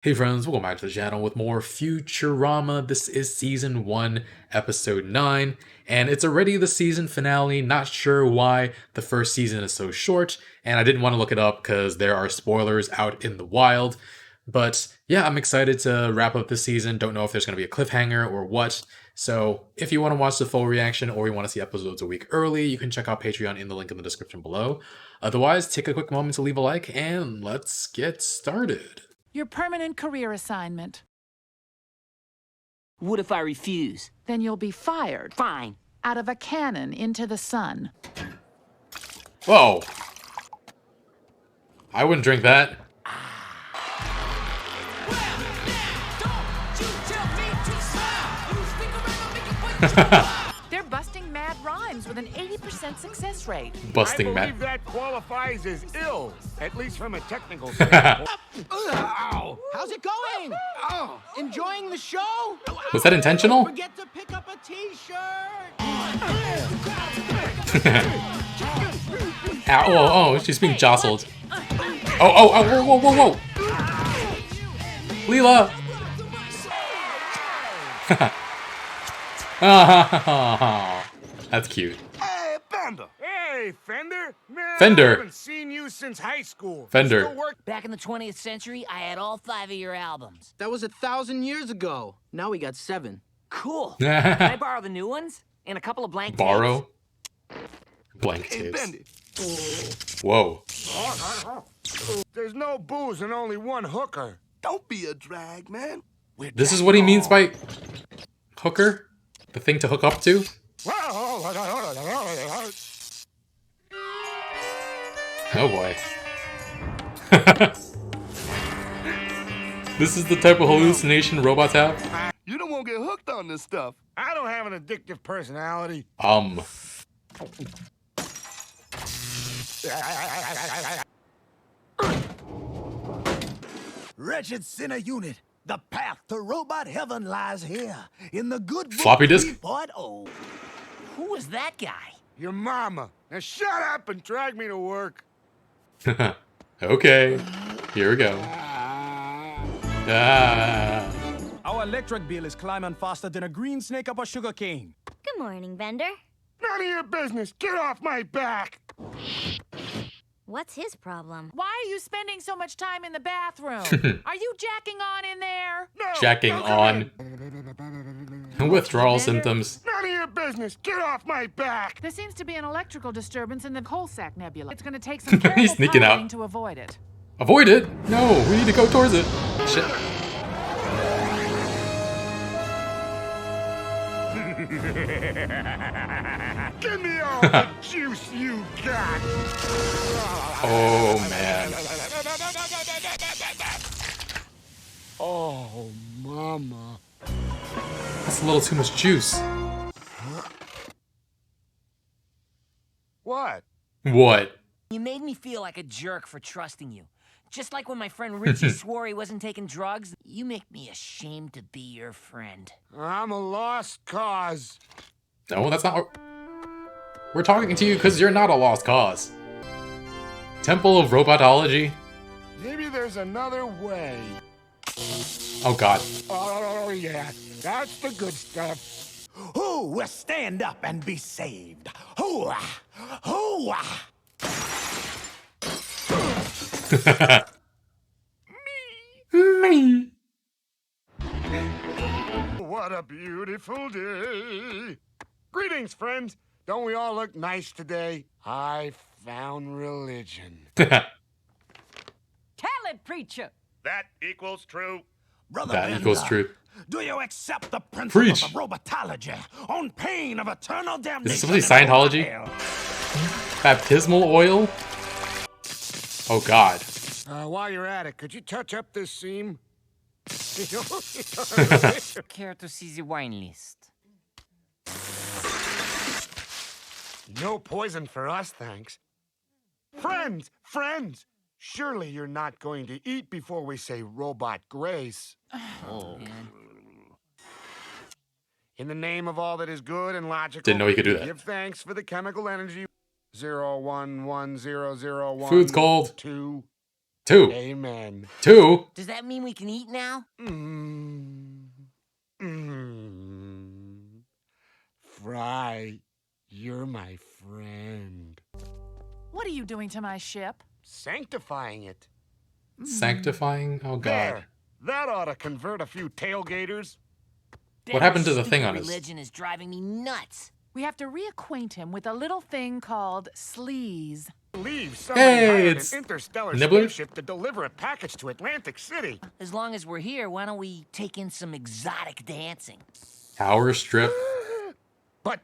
Hey friends, welcome back to the channel with more Futurama. This is season 1, episode 9, and it's already the season finale. Not sure why the first season is so short, and I didn't want to look it up because there are spoilers out in the wild. But yeah, I'm excited to wrap up this season. Don't know if there's going to be a cliffhanger or what. So if you want to watch the full reaction or you want to see episodes a week early, you can check out Patreon in the link in the description below. Otherwise, take a quick moment to leave a like and let's get started. Your permanent career assignment. What if I refuse? Then you'll be fired. Fine. Out of a cannon into the sun. Whoa. I wouldn't drink that. They're busting mad rhymes with an 80% success rate. Busting I believe mad. that qualifies as ill, at least from a technical standpoint. How's it going? Oh, enjoying the show? Was that intentional? Forget to pick up a t-shirt. Ow, oh, she's being jostled. Oh, whoa. Leela! Oh, that's cute. Hey, Fender! Hey, Fender! Man, Fender. I haven't seen you since high school. Fender. Still work? Back in the 20th century, I had all 5 of your albums. That was 1,000 years ago. Now we got 7. Cool. Can I borrow the new ones? And a couple of blank Borrow? Blank Hey, tapes. Fender. Whoa. There's no booze and only one hooker. Don't be a drag, man. This is what he means by hooker? The thing to hook up to? Oh boy. This is the type of hallucination robots have? You don't want to get hooked on this stuff. I don't have an addictive personality. Wretched sinner unit, the path to robot heaven lies here in the good book Floppy disk? 3.0. Who was that guy? Your mama. Now shut up and drag me to work. Okay. Here we go. Ah. Our electric bill is climbing faster than a green snake up a sugar cane. Good morning, Bender. None of your business. Get off my back. What's his problem? Why are you spending so much time in the bathroom? Are you jacking on in there? No, Jacking don't come on. in. Withdrawal symptoms. None of your business. Get off my back. There seems to be an electrical disturbance in the Coalsack Nebula. It's going to take some careful He's sneaking out. piloting to avoid it. Avoid it? No, we need to go towards it. Shit. Give me all the juice you got. Oh, man. Oh, mama. That's a little too much juice. What? What? You made me feel like a jerk for trusting you. Just like when my friend Richie swore he wasn't taking drugs, you make me ashamed to be your friend. I'm a lost cause. No, that's not what... We're talking to you because you're not a lost cause. Temple of Robotology? Maybe there's another way. Oh, God. Oh, yeah. That's the good stuff. Who will stand up and be saved? Who? Who? Me. What a beautiful day. Greetings, friends. Don't we all look nice today? I found religion. Tell it, preacher. That equals true. Brother That equals Bender, truth. do you accept the principles Preach. of robotology on pain of eternal damnation? Is this really in Scientology? hell? Baptismal oil? Oh, God. While you're at it, could you touch up this seam? Care to see the wine list? No poison for us, thanks. Friends! Surely you're not going to eat before we say robot grace. Man. In the name of all that is good and logical, Didn't know he could do that. give thanks for the chemical energy 0110001. Food's cold. 2 Two. Amen. Two? Does that mean we can eat now? Fry, you're my friend. What are you doing to my ship? Sanctifying it. Sanctifying? Oh, God. There. That ought to convert a few tailgaters. What happened to the Stupid thing on his... religion is driving me nuts. We have to reacquaint him with a little thing called sleaze. Leave somebody Hey, hired it's an interstellar Nibbler? spaceship to deliver a package to Atlantic City. As long as we're here, why don't we take in some exotic dancing? Power strip. But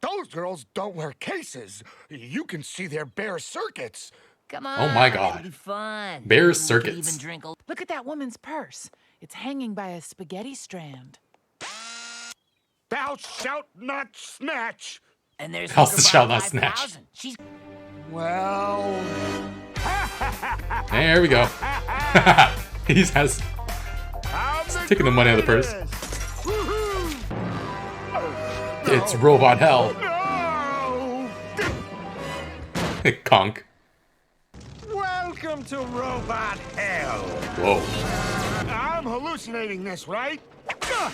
those girls don't wear cases. You can see their bare circuits. Come on. Oh my God. It'll be fun. Bare Maybe we could circuits. even drink a... Look at that woman's purse. It's hanging by a spaghetti strand. Thou shalt not snatch. And there's Thou Hooker shalt by not snatch. 5,000. She's... Well, There we go. He has taking the money out of the purse. It's robot hell. No! Conk. Welcome to Robot Hell. Whoa. I'm hallucinating this, right?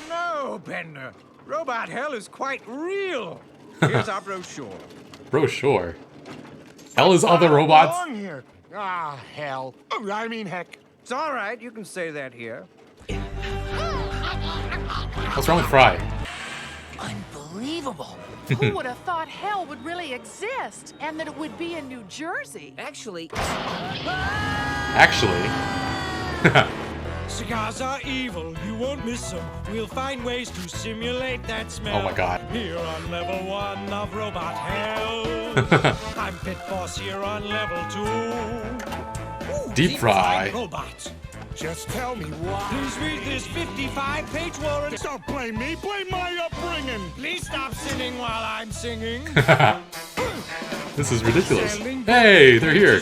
No, Bender. Robot Hell is quite real. Here's our brochure. Brochure. Hell is other robots. Belong here. Ah, hell. I mean, heck. It's all right. You can say that here. What's wrong with Fry? Unbelievable. Who would have thought hell would really exist and that it would be in New Jersey? Actually... Actually. Cigars are evil, you won't miss them. We'll find ways to simulate that smell. Oh my God. Here on level 1 of Robot Hell. I'm Pit Boss here on level 2. Ooh, Deep fry. Robots. Just tell me why. Please read this 55-page warrant. Don't blame me. Blame my upbringing. Please stop sinning while I'm singing. This is ridiculous. Hey, they're here.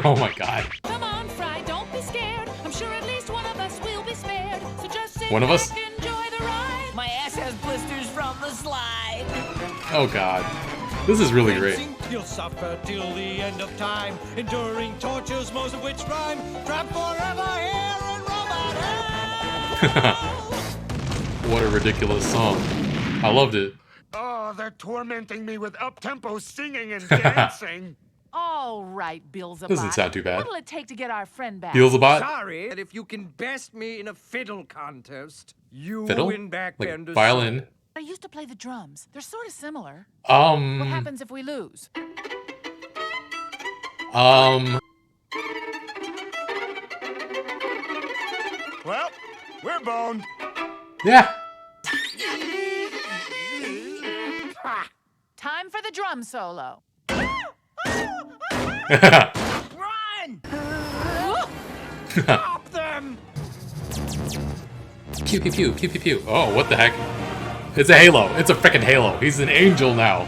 Oh my God. Come on, Fry, don't be scared. I'm sure at least one of us will be spared. So just sit One of us? back, enjoy the ride. My ass has blisters from the slide. Oh God. This is really great. You'll suffer till the end of time, enduring tortures, most of which rhyme. Trapped forever here in Robot Hell. What a ridiculous song. I loved it. Oh, they're tormenting me with up-tempo singing and dancing. All right, Beelzebub. Doesn't sound too bad. What'll it take to get our friend back? Beelzebub? Sorry that if you can best me in a fiddle contest, you Fiddle? win back Like Bender's violin? I used to play the drums. They're sort of similar. What Um. happens if we lose? Well, we're boned. Yeah. Time for the drum solo. Run! Stop them! Pew pew pew pew pew pew. Oh, what the heck? It's a halo. It's a freaking halo. He's an angel now.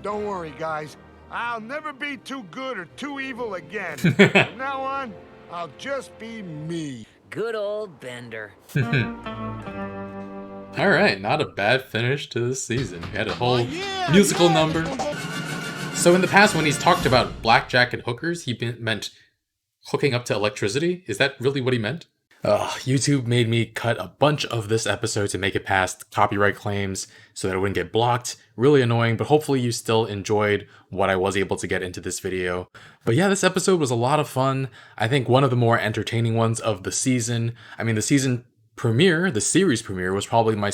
Don't worry, guys. I'll never be too good or too evil again. From now on, I'll just be me. Good old Bender. All right, not a bad finish to the season. We had a whole musical number. So in the past, when he's talked about blackjack and hookers, he meant hooking up to electricity. Is that really what he meant? YouTube made me cut a bunch of this episode to make it past copyright claims so that it wouldn't get blocked. Really annoying, but hopefully you still enjoyed what I was able to get into this video. But yeah, this episode was a lot of fun. I think one of the more entertaining ones of the season. I mean, the season premiere, the series premiere, was probably my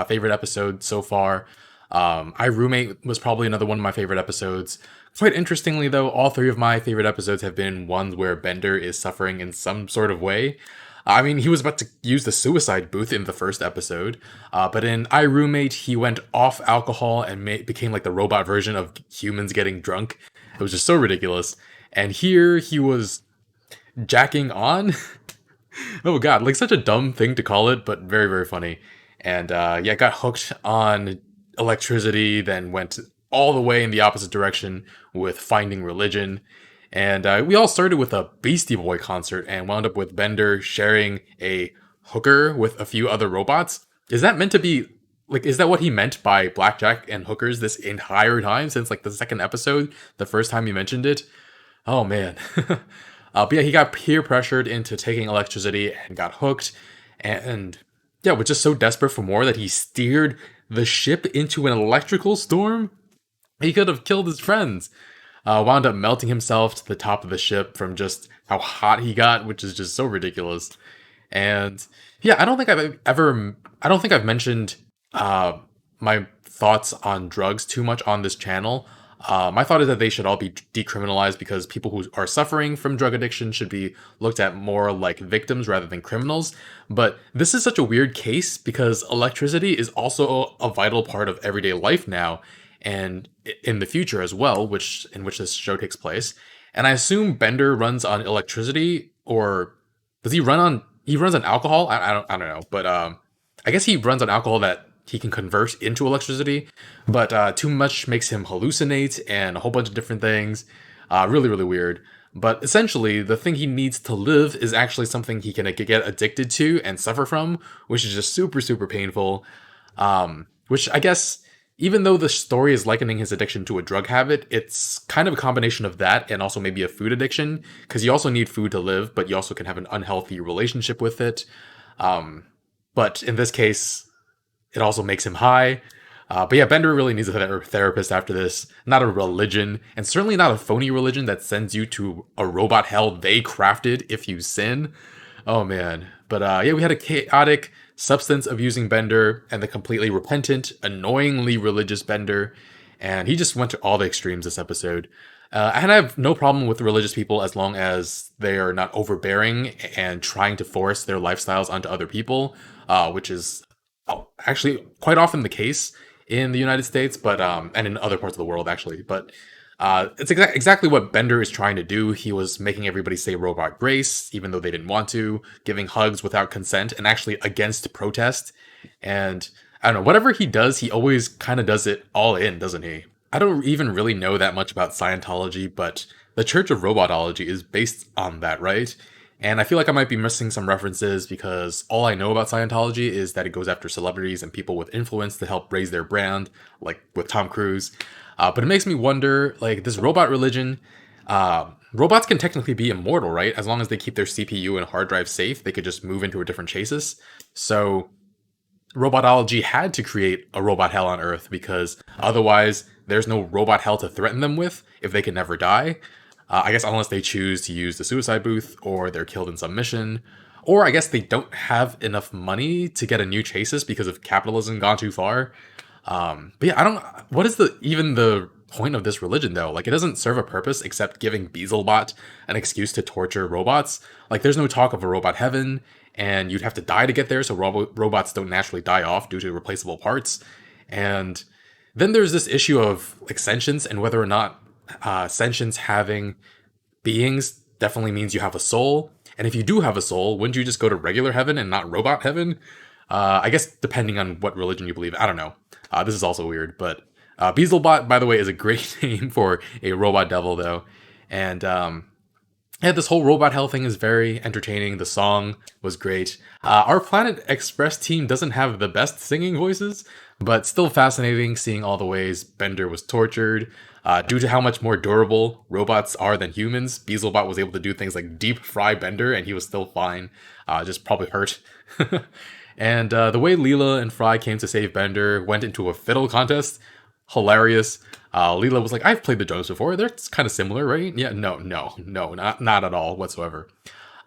favorite episode so far. I Roommate was probably another one of my favorite episodes. Quite interestingly though, all three of my favorite episodes have been ones where Bender is suffering in some sort of way. I mean, he was about to use the suicide booth in the first episode, but in I Roommate, he went off alcohol and became like the robot version of humans getting drunk. It was just so ridiculous. And here he was jacking on. Oh god, like such a dumb thing to call it, but very, very funny. And yeah, got hooked on electricity, then went all the way in the opposite direction with Finding Religion. And we all started with a Beastie Boy concert and wound up with Bender sharing a hooker with a few other robots. Is that meant to be like, is that what he meant by blackjack and hookers this entire time since like the second episode, the first time he mentioned it? Oh man. But yeah, he got peer pressured into taking electricity and got hooked, and yeah, was just so desperate for more that he steered the ship into an electrical storm. He could have killed his friends. Wound up melting himself to the top of the ship from just how hot he got, which is just so ridiculous. And yeah, I don't think I've mentioned my thoughts on drugs too much on this channel. My thought is that they should all be decriminalized because people who are suffering from drug addiction should be looked at more like victims rather than criminals. But this is such a weird case because electricity is also a vital part of everyday life now and in the future as well, in which this show takes place. And I assume Bender runs on electricity, or does he run on? He runs on alcohol. I don't know, but I guess he runs on alcohol that he can convert into electricity. But too much makes him hallucinate and a whole bunch of different things. Really, really weird. But essentially, the thing he needs to live is actually something he can get addicted to and suffer from, which is just super, super painful. Which I guess, even though the story is likening his addiction to a drug habit, it's kind of a combination of that and also maybe a food addiction, because you also need food to live, but you also can have an unhealthy relationship with it. But in this case, it also makes him high. But yeah, Bender really needs a therapist after this. Not a religion, and certainly not a phony religion that sends you to a robot hell they crafted if you sin. Oh man. But yeah, we had a chaotic, substance abusing Bender and the completely repentant, annoyingly religious Bender, and he just went to all the extremes this episode. And I have no problem with religious people as long as they are not overbearing and trying to force their lifestyles onto other people, which is actually quite often the case in the United States, but and in other parts of the world actually. But it's exactly what Bender is trying to do. He was making everybody say robot grace, even though they didn't want to, giving hugs without consent, and actually against protest. And I don't know, whatever he does, he always kind of does it all in, doesn't he? I don't even really know that much about Scientology, but the Church of Robotology is based on that, right? And I feel like I might be missing some references because all I know about Scientology is that it goes after celebrities and people with influence to help raise their brand, like with Tom Cruise. But it makes me wonder, like, this robot religion, robots can technically be immortal, right? As long as they keep their CPU and hard drive safe, they could just move into a different chassis. So Robotology had to create a robot hell on Earth because otherwise there's no robot hell to threaten them with if they can never die. I guess unless they choose to use the suicide booth or they're killed in some mission. Or I guess they don't have enough money to get a new chassis because of capitalism gone too far. But yeah, what is even the point of this religion though? Like, it doesn't serve a purpose except giving Beelzebot an excuse to torture robots. Like, there's no talk of a robot heaven, and you'd have to die to get there, so robots don't naturally die off due to replaceable parts. And then there's this issue of like sentience and whether or not sentience having beings definitely means you have a soul. And if you do have a soul, wouldn't you just go to regular heaven and not robot heaven? I guess depending on what religion you believe. I don't know. This is also weird, but Beelzebot, by the way, is a great name for a robot devil, though. And yeah, this whole robot hell thing is very entertaining. The song was great. Our Planet Express team doesn't have the best singing voices, but still fascinating seeing all the ways Bender was tortured. Due to how much more durable robots are than humans, Beelzebot was able to do things like deep fry Bender, and he was still fine. Just probably hurt. And the way Leela and Fry came to save Bender, went into a fiddle contest, hilarious. Leela was like, I've played the drums before. They're kind of similar, right? Yeah, no, not at all whatsoever.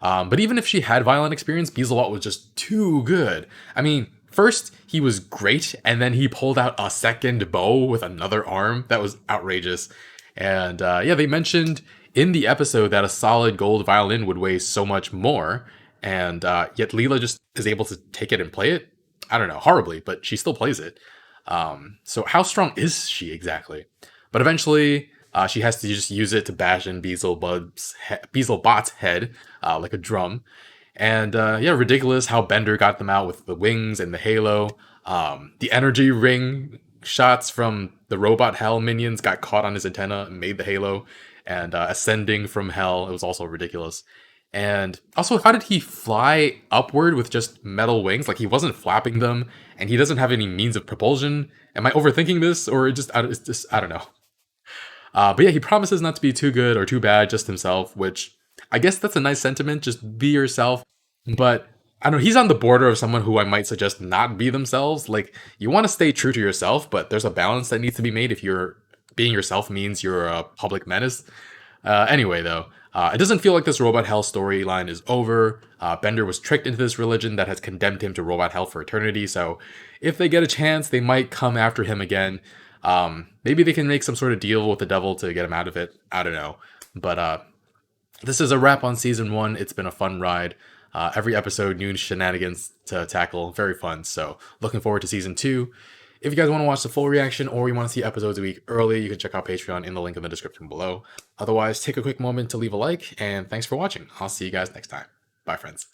But even if she had violent experience, Beelzebot was just too good. I mean, first, he was great, and then he pulled out a second bow with another arm. That was outrageous. And yeah, they mentioned in the episode that a solid gold violin would weigh so much more, and yet Leela just is able to take it and play it. I don't know, horribly, but she still plays it. So how strong is she exactly? But eventually, she has to just use it to bash in Beelzebot's head like a drum. And yeah, ridiculous how Bender got them out with the wings and the halo. The energy ring shots from the robot hell minions got caught on his antenna and made the halo. And ascending from hell, it was also ridiculous. And also, how did he fly upward with just metal wings? Like, he wasn't flapping them, and he doesn't have any means of propulsion. Am I overthinking this, or it's just I don't know. But yeah, he promises not to be too good or too bad, just himself, which I guess that's a nice sentiment. Just be yourself. But I don't know, he's on the border of someone who I might suggest not be themselves. Like, you want to stay true to yourself, but there's a balance that needs to be made if you're being yourself means you're a public menace. Anyway, though, it doesn't feel like this Robot Hell storyline is over. Bender was tricked into this religion that has condemned him to Robot Hell for eternity, so if they get a chance, they might come after him again. Maybe they can make some sort of deal with the devil to get him out of it. I don't know. But this is a wrap on season 1. It's been a fun ride. Every episode, new shenanigans to tackle. Very fun. So looking forward to season 2. If you guys want to watch the full reaction or you want to see episodes a week early, you can check out Patreon in the link in the description below. Otherwise, take a quick moment to leave a like, and thanks for watching. I'll see you guys next time. Bye, friends.